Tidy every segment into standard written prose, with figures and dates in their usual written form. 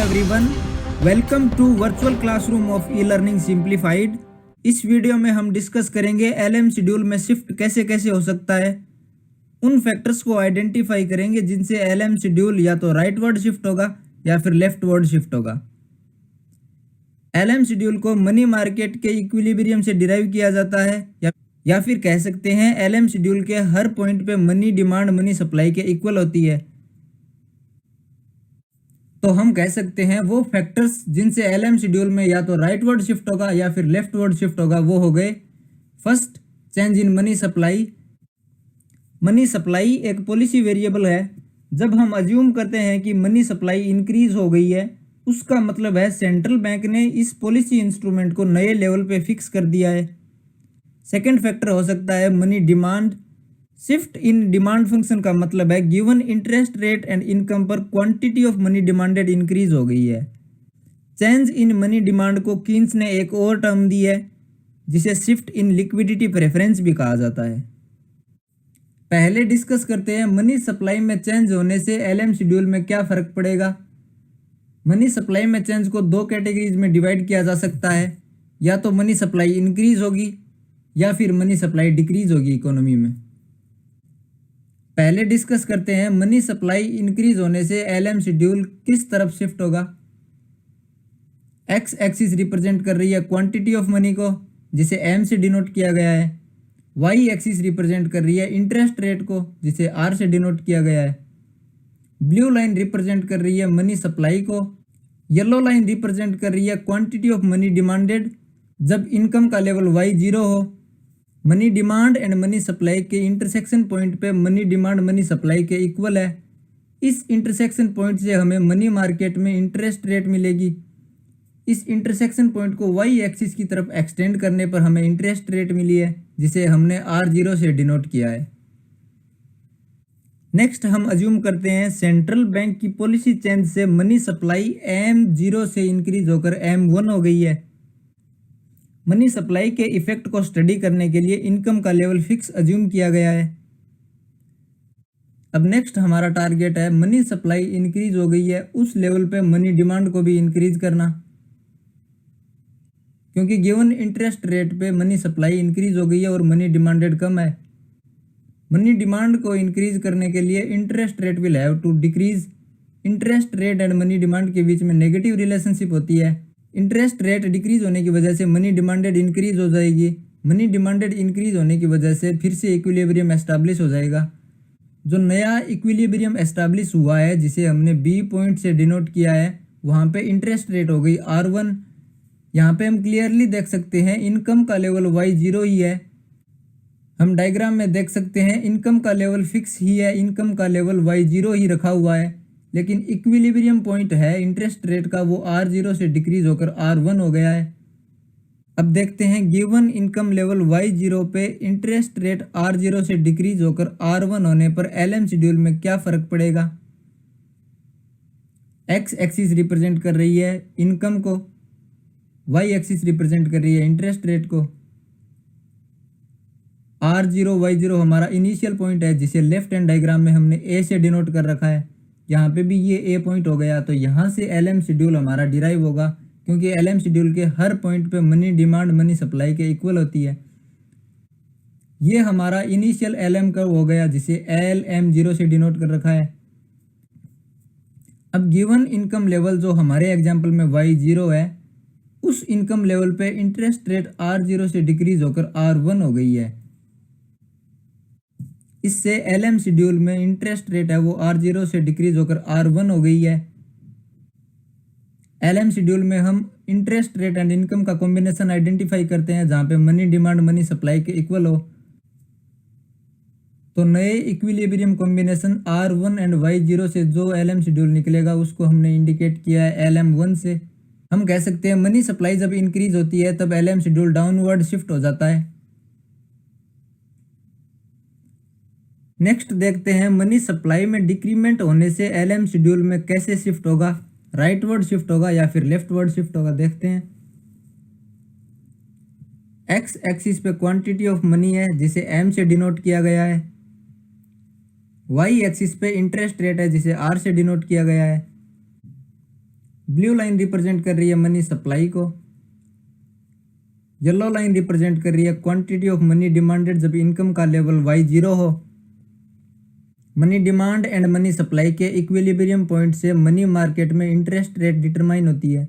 Everyone, welcome to virtual classroom of e learning simplified. इस video में हम discuss करेंगे एलएम शेड्यूल में शिफ्ट कैसे कैसे हो सकता है। उन फैक्टर्स को आइडेंटिफाई करेंगे जिनसे एलएम शेड्यूल या तो राइट वर्ड शिफ्ट होगा या फिर लेफ्ट वर्ड शिफ्ट होगा। एलएम शेड्यूल को मनी मार्केट के इक्विलिब्रियम से डिराइव किया जाता है या फिर कह सकते हैं एलएम शेड्यूल के हर पॉइंट पे मनी डिमांड मनी सप्लाई के इक्वल होती है। तो हम कह सकते हैं वो फैक्टर्स जिनसे एलएम शेड्यूल में या तो राइट वर्ड शिफ्ट होगा या फिर लेफ्ट वर्ड शिफ्ट होगा वो हो गए। First, change in money supply. Money supply एक पॉलिसी वेरिएबल है। जब हम अज्यूम करते हैं कि मनी सप्लाई इंक्रीज हो गई है, उसका मतलब है सेंट्रल बैंक ने इस पॉलिसी इंस्ट्रूमेंट को नए लेवल पे फिक्स कर दिया है। सेकेंड फैक्टर हो सकता है money demand. Shift in demand function का मतलब है given interest rate and income पर quantity of money demanded increase हो गई है। चेंज इन मनी डिमांड को कीन्स ने एक और टर्म दी है जिसे शिफ्ट इन लिक्विडिटी प्रेफरेंस भी कहा जाता है। पहले डिस्कस करते हैं मनी सप्लाई में चेंज होने से एलएम शेड्यूल में क्या फर्क पड़ेगा। मनी सप्लाई में चेंज को दो कैटेगरीज में डिवाइड किया जा सकता है, या तो मनी सप्लाई इंक्रीज होगी या फिर मनी सप्लाई डिक्रीज होगी इकोनॉमी में। पहले डिस्कस करते हैं मनी सप्लाई इंक्रीज होने से एलएम शेड्यूल किस तरफ शिफ्ट होगा। एक्स एक्सिस रिप्रेजेंट कर रही है क्वांटिटी ऑफ मनी को, जिसे एम से डिनोट किया गया है। वाई एक्सिस रिप्रेजेंट कर रही है इंटरेस्ट रेट को, जिसे आर से डिनोट किया गया है। ब्लू लाइन रिप्रेजेंट कर रही है मनी सप्लाई को। येलो लाइन रिप्रेजेंट कर रही है क्वांटिटी ऑफ मनी डिमांडेड जब इनकम का लेवल वाई जीरो हो। Money demand and money supply के इंटरसेक्शन पॉइंट पे मनी डिमांड मनी सप्लाई के इक्वल है। इस इंटरसेक्शन पॉइंट से हमें मनी मार्केट में इंटरेस्ट रेट मिलेगी। इस इंटरसेक्शन पॉइंट को वाई एक्सिस की तरफ एक्सटेंड करने पर हमें इंटरेस्ट रेट मिली है, जिसे हमने R0 से डिनोट किया है। नेक्स्ट हम अज्यूम करते हैं सेंट्रल बैंक की पॉलिसी चेंज से मनी सप्लाई M0 से इंक्रीज होकर M1 हो गई है। मनी सप्लाई के इफेक्ट को स्टडी करने के लिए इनकम का लेवल फिक्स अज्यूम किया गया है। अब नेक्स्ट हमारा टारगेट है मनी सप्लाई इंक्रीज हो गई है उस लेवल पे मनी डिमांड को भी इंक्रीज करना, क्योंकि गिवन इंटरेस्ट रेट पे मनी सप्लाई इंक्रीज हो गई है और मनी डिमांडेड कम है। मनी डिमांड को इंक्रीज करने के लिए interest rate will have to decrease. Interest rate and money demand के बीच में नेगेटिव रिलेशनशिप होती है। इंटरेस्ट रेट डिक्रीज होने की वजह से मनी डिमांडेड इंक्रीज हो जाएगी। मनी डिमांडेड इंक्रीज होने की वजह से फिर से इक्विलिब्रियम एस्टैब्लिश हो जाएगा। जो नया इक्विलिब्रियम एस्टैब्लिश हुआ है, जिसे हमने बी पॉइंट से डिनोट किया है, वहाँ पे इंटरेस्ट रेट हो गई R1। यहाँ पे हम क्लियरली देख सकते हैं इनकम का लेवल Y0 ही है। हम डायग्राम में देख सकते हैं इनकम का लेवल फिक्स ही है, इनकम का लेवल Y0 ही रखा हुआ है, लेकिन इक्विलिब्रियम पॉइंट है इंटरेस्ट रेट का, वो R0 से डिक्रीज होकर R1 हो गया है। अब देखते हैं गिवन इनकम लेवल Y0 पे इंटरेस्ट रेट R0 से डिक्रीज होकर R1 होने पर एलएम शेड्यूल में क्या फर्क पड़ेगा। एक्स एक्सिस रिप्रेजेंट कर रही है इनकम को, वाई एक्सिस रिप्रेजेंट कर रही है इंटरेस्ट रेट को। R0 Y0 हमारा इनिशियल पॉइंट है, जिसे लेफ्ट हैंड डायग्राम में हमने ए से डिनोट कर रखा है। यहाँ पे भी ये ए पॉइंट हो गया, तो यहाँ से एलएम शेड्यूल हमारा डिराइव होगा, क्योंकि एलएम शेड्यूल के हर पॉइंट पे मनी डिमांड मनी सप्लाई के इक्वल होती है। ये हमारा इनिशियल एलएम का हो गया, जिसे LM0 से डिनोट कर रखा है। अब गिवन इनकम लेवल जो हमारे एग्जाम्पल में Y0 है, उस इनकम लेवल पे इंटरेस्ट रेट R0 से डिक्रीज होकर R1 हो गई है। इससे एलएम शेड्यूल में इंटरेस्ट रेट है वो R0 से डिक्रीज होकर R1 हो गई है। एलएम शेड्यूल में हम इंटरेस्ट रेट एंड इनकम का कॉम्बिनेशन आइडेंटिफाई करते हैं, जहाँ पे मनी डिमांड मनी सप्लाई के इक्वल हो। तो नए equilibrium combination R1 and Y0 से जो एलएम शेड्यूल निकलेगा उसको हमने इंडिकेट किया है LM1 से। हम कह सकते हैं मनी सप्लाई जब इंक्रीज होती है तब एलएम शेड्यूल डाउनवर्ड शिफ्ट हो जाता है। नेक्स्ट देखते हैं मनी सप्लाई में डिक्रीमेंट होने से एलएम शेड्यूल में कैसे शिफ्ट होगा, राइट वर्ड शिफ्ट होगा या फिर लेफ्ट वर्ड शिफ्ट होगा। देखते हैं एक्स एक्सिस पे क्वांटिटी ऑफ मनी है, जिसे एम से डिनोट किया गया है। वाई एक्सिस पे इंटरेस्ट रेट है, जिसे आर से डिनोट किया गया है। ब्लू लाइन रिप्रेजेंट कर रही है मनी सप्लाई को, येलो लाइन रिप्रेजेंट कर रही है क्वांटिटी ऑफ मनी डिमांडेड जब इनकम का लेवल y जीरो हो। Money demand and money supply के इक्विलिब्रियम पॉइंट से मनी मार्केट में इंटरेस्ट रेट डिटरमाइन होती है।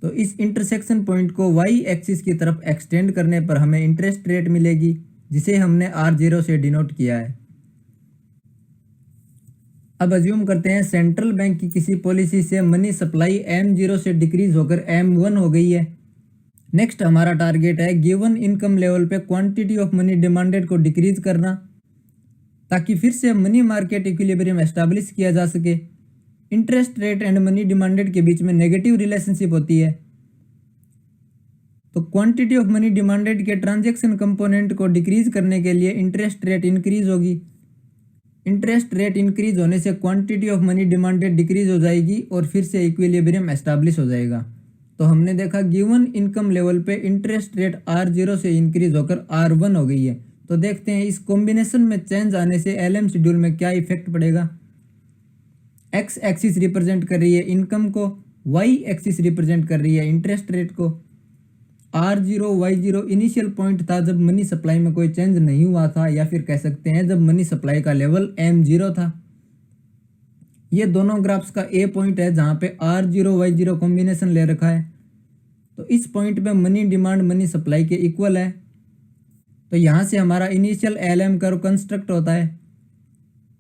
तो इस इंटरसेक्शन पॉइंट को y एक्सिस की तरफ एक्सटेंड करने पर हमें इंटरेस्ट रेट मिलेगी, जिसे हमने R0 से डिनोट किया है। अब अज्यूम करते हैं सेंट्रल बैंक की किसी पॉलिसी से मनी सप्लाई M0 से डिक्रीज होकर M1 हो गई है। नेक्स्ट हमारा टारगेट है गिवन इनकम लेवल पे क्वांटिटी ऑफ मनी डिमांडेड को डिक्रीज करना, ताकि फिर से मनी मार्केट इक्विलिब्रियम एस्टैब्लिश किया जा सके। Interest rate and money demanded के बीच में नेगेटिव रिलेशनशिप होती है, तो क्वांटिटी ऑफ मनी डिमांडेड के ट्रांजैक्शन कंपोनेंट को डिक्रीज करने के लिए इंटरेस्ट रेट इंक्रीज होगी। इंटरेस्ट रेट इंक्रीज होने से quantity of money demanded decrease हो जाएगी और फिर से इक्विलिब्रियम एस्टैब्लिश हो जाएगा। तो हमने देखा गिवन इनकम लेवल पे इंटरेस्ट रेट R0 से इंक्रीज होकर R1 हो गई है। तो देखते हैं इस कॉम्बिनेशन में चेंज आने से LM शेड्यूल में क्या इफेक्ट पड़ेगा। एक्स एक्सिस रिप्रेजेंट कर रही है इनकम को, वाई एक्सिस रिप्रेजेंट कर रही है इंटरेस्ट रेट को। R0 Y0 इनिशियल पॉइंट था जब मनी सप्लाई में कोई चेंज नहीं हुआ था, या फिर कह सकते हैं जब मनी सप्लाई का लेवल M0 था। ये दोनों ग्राफ्स का A पॉइंट है जहाँ पे R0 Y0 कॉम्बिनेशन ले रखा है। तो इस पॉइंट पे मनी डिमांड मनी सप्लाई के इक्वल है। तो यहाँ से हमारा इनिशियल LM कर्व कंस्ट्रक्ट होता है,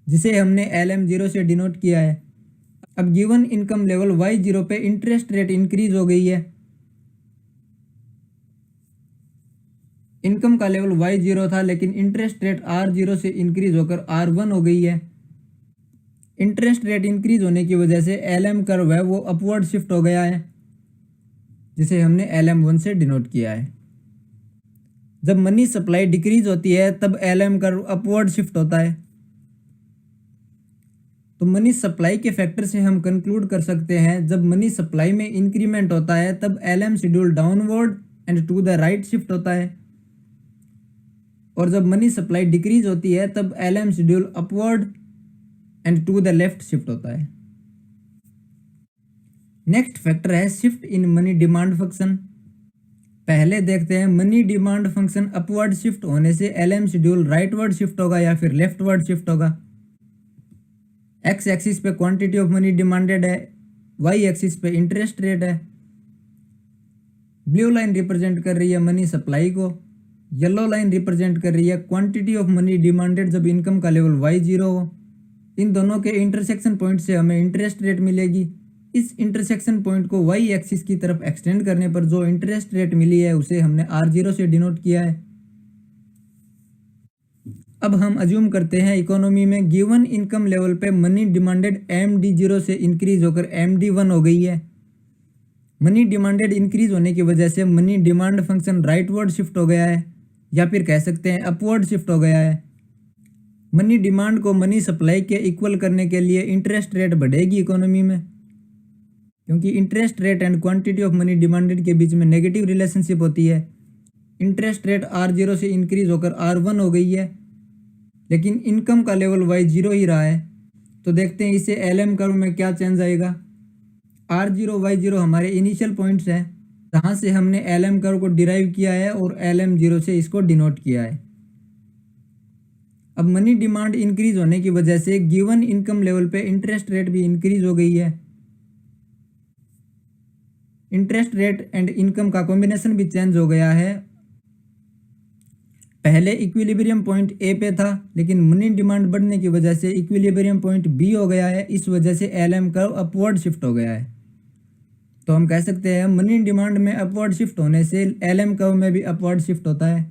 जिसे हमने LM0 से डिनोट किया है। अब गिवन इनकम लेवल Y0 पे इंटरेस्ट रेट इंक्रीज हो गई है। इनकम का लेवल Y0 था, लेकिन इंटरेस्ट रेट R0 से इंक्रीज होकर R1 हो गई है। इंटरेस्ट रेट इंक्रीज होने की वजह से LM कर्व है वो अपवर्ड शिफ्ट हो गया है, जिसे हमने LM1 से डिनोट किया है। जब मनी सप्लाई डिक्रीज होती है तब LM कर्व अपवर्ड शिफ्ट होता है। तो मनी सप्लाई के फैक्टर से हम कंक्लूड कर सकते हैं जब मनी सप्लाई में इंक्रीमेंट होता है तब LM schedule downward and to the right shift होता है, और जब मनी सप्लाई डिक्रीज होती है तब LM schedule upward and to the left shift होता है। नेक्स्ट फैक्टर है shift in money demand function. पहले देखते हैं money demand function upward shift होने से LM शेड्यूल राइटवर्ड शिफ्ट होगा या फिर लेफ्टवर्ड शिफ्ट होगा। एक्स एक्सिस पे क्वांटिटी ऑफ मनी डिमांडेड है, वाई एक्सिस पे इंटरेस्ट रेट है। ब्लू लाइन रिप्रेजेंट कर रही है मनी सप्लाई को, येलो लाइन रिप्रेजेंट कर रही है क्वांटिटी ऑफ मनी डिमांडेड जब इनकम का लेवल Y0 हो। इन दोनों के इंटरसेक्शन पॉइंट से हमें इंटरेस्ट रेट मिलेगी। इस इंटरसेक्शन पॉइंट को Y एक्सिस की तरफ एक्सटेंड करने पर जो इंटरेस्ट रेट मिली है उसे हमने R0 से डिनोट किया है। अब हम अज्यूम करते हैं इकोनॉमी में गिवन इनकम लेवल पे मनी डिमांडेड MD0 से इंक्रीज होकर MD1 हो गई है। मनी डिमांडेड इंक्रीज होने की वजह से money demand function rightward shift हो गया है, या फिर कह सकते हैं अपवर्ड शिफ्ट हो गया है। मनी डिमांड को मनी सप्लाई के इक्वल करने के लिए इंटरेस्ट रेट बढ़ेगी इकोनॉमी में, क्योंकि interest rate and quantity of money demanded के बीच में नेगेटिव रिलेशनशिप होती है। इंटरेस्ट रेट R0 से इंक्रीज होकर R1 हो गई है, लेकिन इनकम का लेवल Y0 ही रहा है। तो देखते हैं इसे LM कर्व में क्या चेंज आएगा। R0 Y0 हमारे इनिशियल पॉइंट्स हैं जहाँ से हमने LM कर्व को डिराइव किया है और LM0 से इसको डिनोट किया है। अब मनी डिमांड इंक्रीज होने की वजह से गिवन इनकम लेवल पे इंटरेस्ट रेट भी इंक्रीज हो गई है। इंटरेस्ट रेट एंड इनकम का कॉम्बिनेशन भी चेंज हो गया है। पहले इक्विलिब्रियम पॉइंट A पे था, लेकिन मनी डिमांड बढ़ने की वजह से इक्विलिब्रियम पॉइंट B हो गया है। इस वजह से LM कर्व अपवर्ड शिफ्ट हो गया है। तो हम कह सकते हैं मनी डिमांड में अपवर्ड शिफ्ट होने से LM कर्व में भी अपवर्ड शिफ्ट होता है।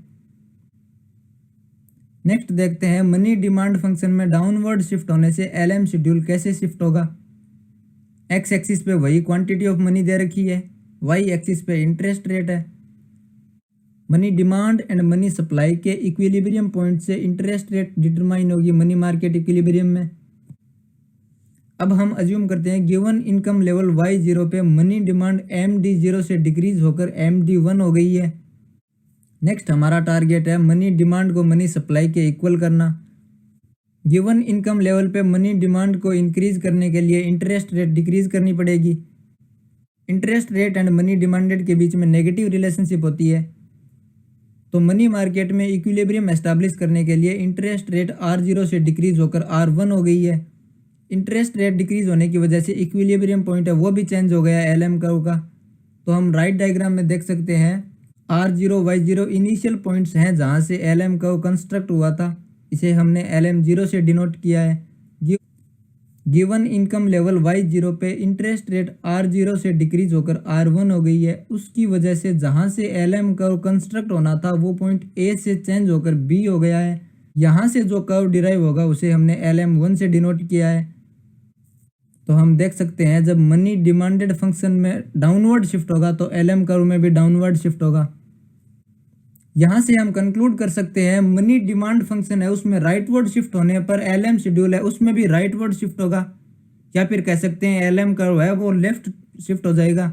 नेक्स्ट देखते हैं मनी डिमांड फंक्शन में डाउनवर्ड शिफ्ट होने से LM शेड्यूल कैसे शिफ्ट होगा। एक्स एक्सिस पे वही क्वांटिटी ऑफ मनी दे रखी है, वाई एक्सिस पे इंटरेस्ट रेट है। Money demand and money supply के इक्विलिब्रियम पॉइंट से इंटरेस्ट रेट डिटरमाइन होगी मनी मार्केट इक्विलिब्रियम में। अब हम अज्यूम करते हैं गिवन इनकम लेवल Y0 पे मनी डिमांड MD0 से डिक्रीज होकर MD1 हो गई है। नेक्स्ट हमारा टारगेट है मनी डिमांड को मनी सप्लाई के इक्वल करना। गिवन इनकम लेवल पे मनी डिमांड को इंक्रीज करने के लिए इंटरेस्ट रेट डिक्रीज करनी पड़ेगी। Interest rate and money demanded के बीच में नेगेटिव रिलेशनशिप होती है। तो मनी मार्केट में इक्विलिब्रियम एस्टैब्लिश करने के लिए इंटरेस्ट रेट R0 से डिक्रीज होकर R1 हो गई है। इंटरेस्ट रेट डिक्रीज होने की वजह से इक्विलिब्रियम पॉइंट है वो भी चेंज हो गया LM कर्व का। तो हम राइट डायग्राम में देख सकते हैं R0 Y0 इनिशियल पॉइंट्स हैं जहां से LM कर्व कंस्ट्रक्ट हुआ था। इसे हमने LM0 से डिनोट किया है। गिवन इनकम लेवल Y0 पे इंटरेस्ट रेट R0 से डिक्रीज होकर R1 हो गई है। उसकी वजह से जहां से LM कर्व कंस्ट्रक्ट होना था वो पॉइंट A से चेंज होकर B हो गया है। यहाँ से जो कर्व डिराइव होगा उसे हमने LM1 से डिनोट किया है। तो हम देख सकते हैं जब मनी डिमांडेड फंक्शन में डाउनवर्ड शिफ्ट होगा तो LM कर्व में भी डाउनवर्ड शिफ्ट होगा। यहाँ से हम कंक्लूड कर सकते हैं मनी डिमांड फंक्शन है उसमें राइटवर्ड शिफ्ट होने पर LM शेड्यूल है उसमें भी राइटवर्ड शिफ्ट होगा, या फिर कह सकते हैं LM कर्व है वो लेफ्ट शिफ्ट हो जाएगा।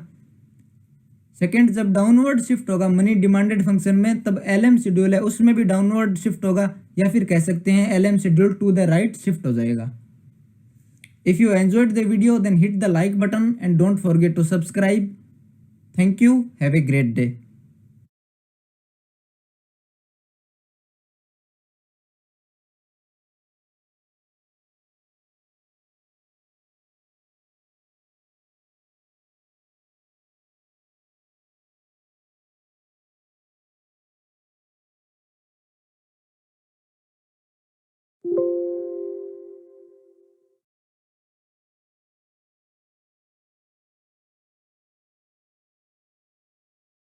सेकंड, जब डाउनवर्ड शिफ्ट होगा मनी डिमांडेड फंक्शन में तब LM शेड्यूल है उसमें भी डाउनवर्ड शिफ्ट होगा, या फिर कह सकते हैं LM schedule to the right shift हो जाएगा। If you enjoyed the video then hit the like button and don't forget to subscribe. Thank you. Have a great day.